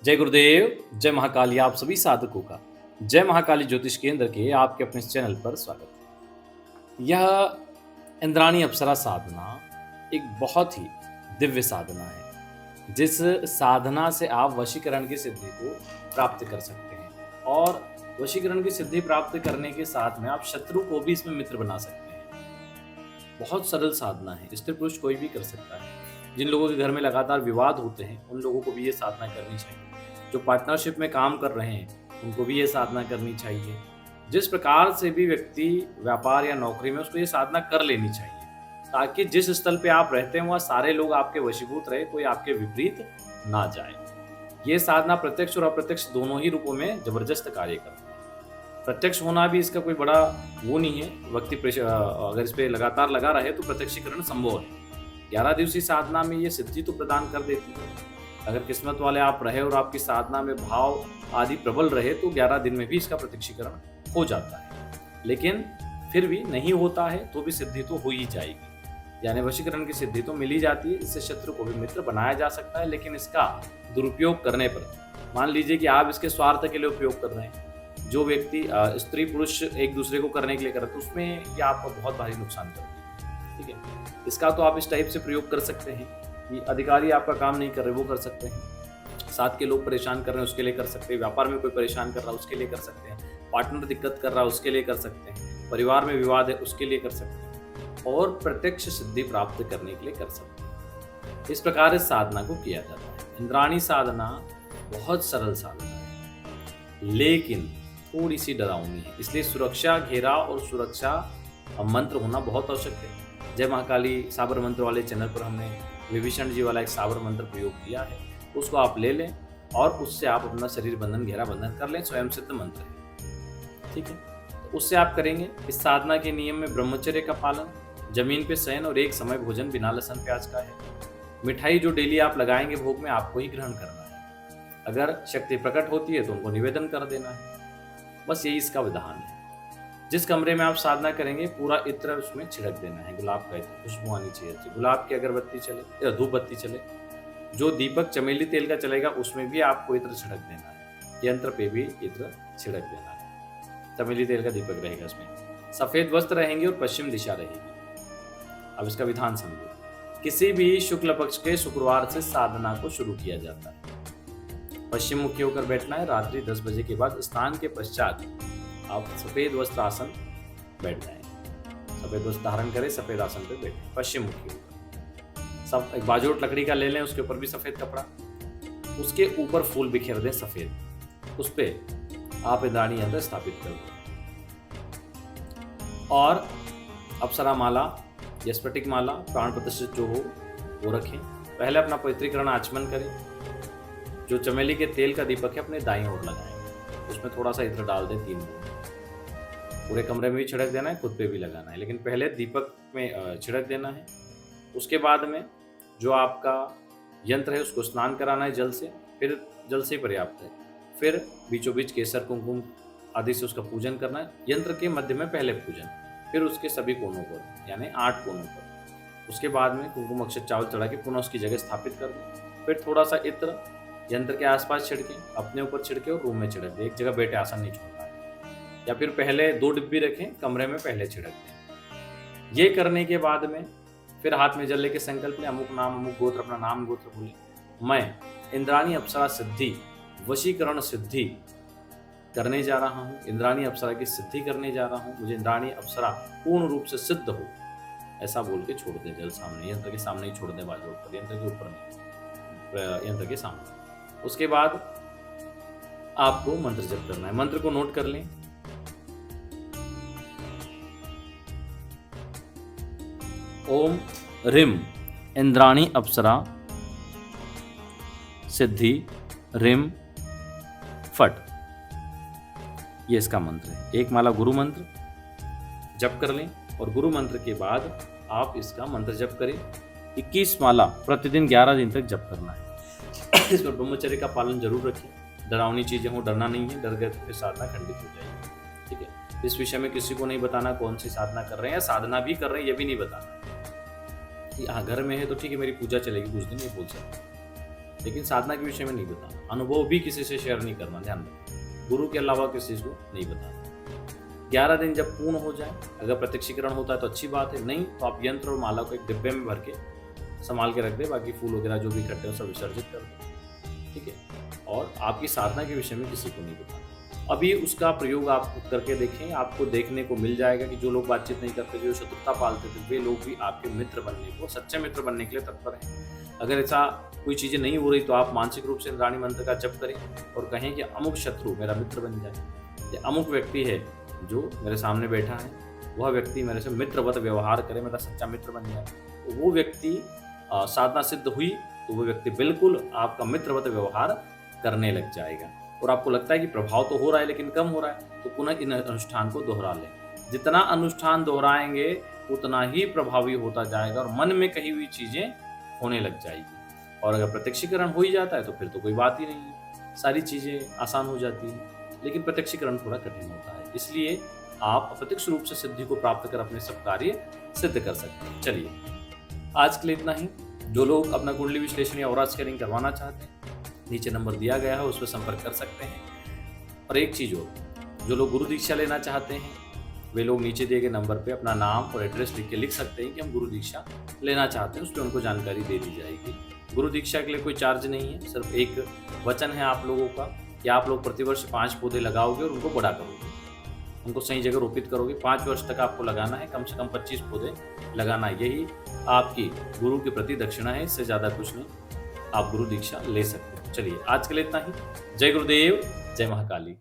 जय गुरुदेव, जय महाकाली। आप सभी साधकों का जय महाकाली ज्योतिष केंद्र के आपके अपने इस चैनल पर स्वागत है। यह इंद्राणी अप्सरा साधना एक बहुत ही दिव्य साधना है, जिस साधना से आप वशीकरण की सिद्धि को प्राप्त कर सकते हैं और वशीकरण की सिद्धि प्राप्त करने के साथ में आप शत्रु को भी इसमें मित्र बना सकते हैं। बहुत सरल साधना है, स्त्री पुरुष कोई भी कर सकता है। जिन लोगों के घर में लगातार विवाद होते हैं उन लोगों को भी ये साधना करनी चाहिए। जो पार्टनरशिप में काम कर रहे हैं उनको भी ये साधना करनी चाहिए। जिस प्रकार से भी व्यक्ति व्यापार या नौकरी में उसको ये साधना कर लेनी चाहिए, ताकि जिस स्थल पे आप रहते हैं वहाँ सारे लोग आपके वशीभूत रहे, कोई आपके विपरीत ना जाए। ये साधना प्रत्यक्ष और अप्रत्यक्ष दोनों ही रूपों में जबरदस्त कार्य करती है। प्रत्यक्ष होना भी इसका कोई बड़ा वो नहीं है, व्यक्ति अगर इस पर लगातार लगा रहे तो प्रत्यक्षीकरण संभव है। 11 दिवसीय साधना में ये सिद्धि तो प्रदान कर देती है। अगर किस्मत वाले आप रहे और आपकी साधना में भाव आदि प्रबल रहे तो 11 दिन में भी इसका प्रत्यक्षीकरण हो जाता है। लेकिन फिर भी नहीं होता है तो भी सिद्धि तो हो ही जाएगी, यानी वशीकरण की सिद्धि तो मिल ही जाती है। इससे शत्रु को भी मित्र बनाया जा सकता है। लेकिन इसका दुरुपयोग करने पर, मान लीजिए कि आप इसके स्वार्थ के लिए उपयोग कर रहे हैं, जो व्यक्ति स्त्री पुरुष एक दूसरे को करने के लिए करते, उसमें यह आपको बहुत भारी नुकसान करती है। ठीक है, इसका तो आप इस टाइप से प्रयोग कर सकते हैं कि अधिकारी आपका काम नहीं कर रहे वो कर सकते हैं, साथ के लोग परेशान कर रहे हैं उसके लिए कर सकते हैं, व्यापार में कोई परेशान कर रहा है उसके लिए कर सकते हैं, पार्टनर दिक्कत कर रहा है उसके लिए कर सकते हैं, परिवार में विवाद है उसके लिए कर सकते हैं, और प्रत्यक्ष सिद्धि प्राप्त करने के लिए कर सकते हैं। इस प्रकार इस साधना को किया जाता है। इंद्राणी साधना बहुत सरल साधना है, लेकिन थोड़ी सी डरावनी है। इसलिए सुरक्षा घेरा और सुरक्षा मंत्र होना बहुत आवश्यक है। जय महाकाली साबर मंत्र वाले चैनल पर हमने विभीषण जी वाला एक साबर मंत्र प्रयोग किया है, उसको आप ले लें और उससे आप अपना शरीर बंधन घेरा बंधन कर लें। स्वयं सिद्ध मंत्र है, ठीक है। तो उससे आप करेंगे। इस साधना के नियम में ब्रह्मचर्य का पालन, जमीन पे शयन और एक समय भोजन बिना लहसुन प्याज का है। मिठाई जो डेली आप लगाएंगे भोग में आपको ही ग्रहण करना है। अगर शक्ति प्रकट होती है तो उनको निवेदन कर देना है। बस यही इसका विधान है। जिस कमरे में आप साधना करेंगे पूरा इत्र उसमें छिड़क देना है। गुलाब का इत्र, खुशबू आनी चाहिए। गुलाब की अगरबत्ती चले या धूप बत्ती चले, जो दीपक चमेली तेल का चलेगा उसमें भी आपको इत्र छिड़क देना है। यंत्र पे भी इत्र छिड़क देना है। चमेली तेल का दीपक रहेगा उसमें। सफेद वस्त्र रहेंगे और पश्चिम दिशा रहेगी। अब इसका विधान समझो। किसी भी शुक्ल पक्ष के शुक्रवार से साधना को शुरू किया जाता है। पश्चिम मुखी होकर बैठना है। रात्रि 10 बजे के बाद स्नान के पश्चात आप सफेद वस्त्र आसन बैठ जाएं। सफेद वस्त्र धारण करें, सफेद आसन पे बैठें, पश्चिम मुखी होकर। सब एक बाजूट लकड़ी का ले लें, उसके ऊपर भी सफेद कपड़ा, उसके ऊपर फूल बिखेर दें सफेद, उस पे आप इंद्राणी यंत्र स्थापित कर दें और अप्सरा माला या स्फटिक माला प्राण प्रतिष्ठित जो हो वो रखें। पहले अपना पवित्रीकरण आचमन करें। जो चमेली के तेल का दीपक है अपने दाईं ओर लगाएं, उसमें थोड़ा सा इत्र डाल दें 3 बूंद। पूरे कमरे में भी छिड़क देना है, खुद पे भी लगाना है, लेकिन पहले दीपक में छिड़क देना है। उसके बाद में जो आपका यंत्र है उसको स्नान कराना है जल से, फिर जल से पर्याप्त है। फिर बीचों बीच केसर कुमकुम आदि से उसका पूजन करना है। यंत्र के मध्य में पहले पूजन, फिर उसके सभी कोनों पर, यानी 8 कोनों पर। उसके बाद में कुमकुम अक्षत चावल चढ़ा के पुनः उसकी जगह स्थापित कर दें। फिर थोड़ा सा इत्र यंत्र के आसपास छिड़के, अपने ऊपर छिड़के और रूम में छिड़क दें। एक जगह बैठे आसन नहीं छोड़ना है। या फिर पहले 2 डिब्बी रखें, कमरे में पहले छिड़क दें। ये करने के बाद में फिर हाथ में जल लेके संकल्प लें, अमुक नाम अमुक गोत्र, अपना नाम गोत्र बोले, मैं इंद्राणी अप्सरा सिद्धि वशीकरण सिद्धि करने जा रहा हूँ। इंद्राणी अप्सरा की सिद्धि करने जा रहा हूँ। मुझे इंद्राणी अप्सरा पूर्ण रूप से सिद्ध हो, ऐसा बोल के छोड़ दें जल सामने। यंत्र के सामने ही छोड़ दें, बाजू पर, यंत्र के ऊपर नहीं, यंत्र के सामने। उसके बाद आपको मंत्र जप करना है। मंत्र को नोट कर लें। ओम रिम इंद्राणी अप्सरा सिद्धि रिम फट, ये इसका मंत्र है। एक माला गुरु मंत्र जप कर लें और गुरु मंत्र के बाद आप इसका मंत्र जप करें। 21 माला प्रतिदिन 11 दिन तक जप करना है। इस पर ब्रह्मचर्य का पालन जरूर रखें। डरावनी चीजें हो, डरना नहीं है। डर गए तो फिर साधना खंडित हो जाएगी। ठीक है, इस विषय में किसी को नहीं बताना कौन सी साधना कर रहे हैं या साधना भी कर रहे हैं ये भी नहीं बताना। हाँ, घर में है तो ठीक है मेरी पूजा चलेगी कुछ दिन, ये बोल सकते। लेकिन साधना के विषय में नहीं बताना। अनुभव भी किसी से शेयर नहीं करना, ध्यान रखना। गुरु के अलावा किसी को नहीं बताना। 11 दिन जब पूर्ण हो जाए, अगर प्रत्यक्षीकरण होता है तो अच्छी बात है, नहीं तो आप यंत्र और माला को एक डिब्बे में भर के संभाल के रख दे, बाकी फूल वगैरह जो भी इकट्ठे हो सब विसर्जित कर दो, ठीक है। और आपकी साधना के विषय में किसी को नहीं बताना। अभी उसका प्रयोग आप करके देखें, आपको देखने को मिल जाएगा कि जो लोग बातचीत नहीं करते, जो शत्रुता पालते थे, वे लोग भी आपके मित्र बनने को, सच्चे मित्र बनने के लिए तत्पर हैं। अगर ऐसा कोई चीज़ें नहीं हो रही तो आप मानसिक रूप से इंद्राणी मंत्र का जप करें और कहें कि अमुक शत्रु मेरा मित्र बन जाए, या अमुक व्यक्ति है जो मेरे सामने बैठा है, वह व्यक्ति मेरे से मित्रवत व्यवहार करे, मेरा सच्चा मित्र बन जाए। तो वो व्यक्ति साधना सिद्ध हुई तो वो व्यक्ति बिल्कुल आपका मित्रवत व्यवहार करने लग जाएगा। और आपको लगता है कि प्रभाव तो हो रहा है लेकिन कम हो रहा है, तो पुनः इन अनुष्ठान को दोहरा लें। जितना अनुष्ठान दोहराएंगे उतना ही प्रभावी होता जाएगा और मन में कही हुई चीज़ें होने लग जाएगी। और अगर प्रत्यक्षीकरण हो ही जाता है तो फिर तो कोई बात ही नहीं है, सारी चीज़ें आसान हो जाती हैं। लेकिन प्रत्यक्षीकरण थोड़ा कठिन होता है, इसलिए आप अप्रत्यक्ष रूप से सिद्धि को प्राप्त कर अपने सब कार्य सिद्ध कर सकते हैं। चलिए, आज के लिए इतना ही। जो लोग अपना कुंडली विश्लेषण या ऑरा स्कैनिंग करवाना चाहते हैं, नीचे नंबर दिया गया है, उस पर संपर्क कर सकते हैं। और एक चीज़ और, जो लोग गुरु दीक्षा लेना चाहते हैं वे लोग नीचे दिए गए नंबर पे अपना नाम और एड्रेस लिख के लिख सकते हैं कि हम गुरु दीक्षा लेना चाहते हैं, उस पर उनको जानकारी दे दी जाएगी। गुरु दीक्षा के लिए कोई चार्ज नहीं है, सिर्फ एक वचन है आप लोगों का कि आप लोग प्रतिवर्ष 5 पौधे लगाओगे और उनको बड़ा करोगे, उनको सही जगह रोपित करोगे। 5 वर्ष तक आपको लगाना है, कम से कम 25 पौधे लगाना है। यही आपकी गुरु के प्रति दक्षिणा है, इससे ज़्यादा कुछ नहीं। आप गुरु दीक्षा ले सकते हैं। चलिए, आज के लिए इतना ही। जय गुरुदेव, जय महाकाली।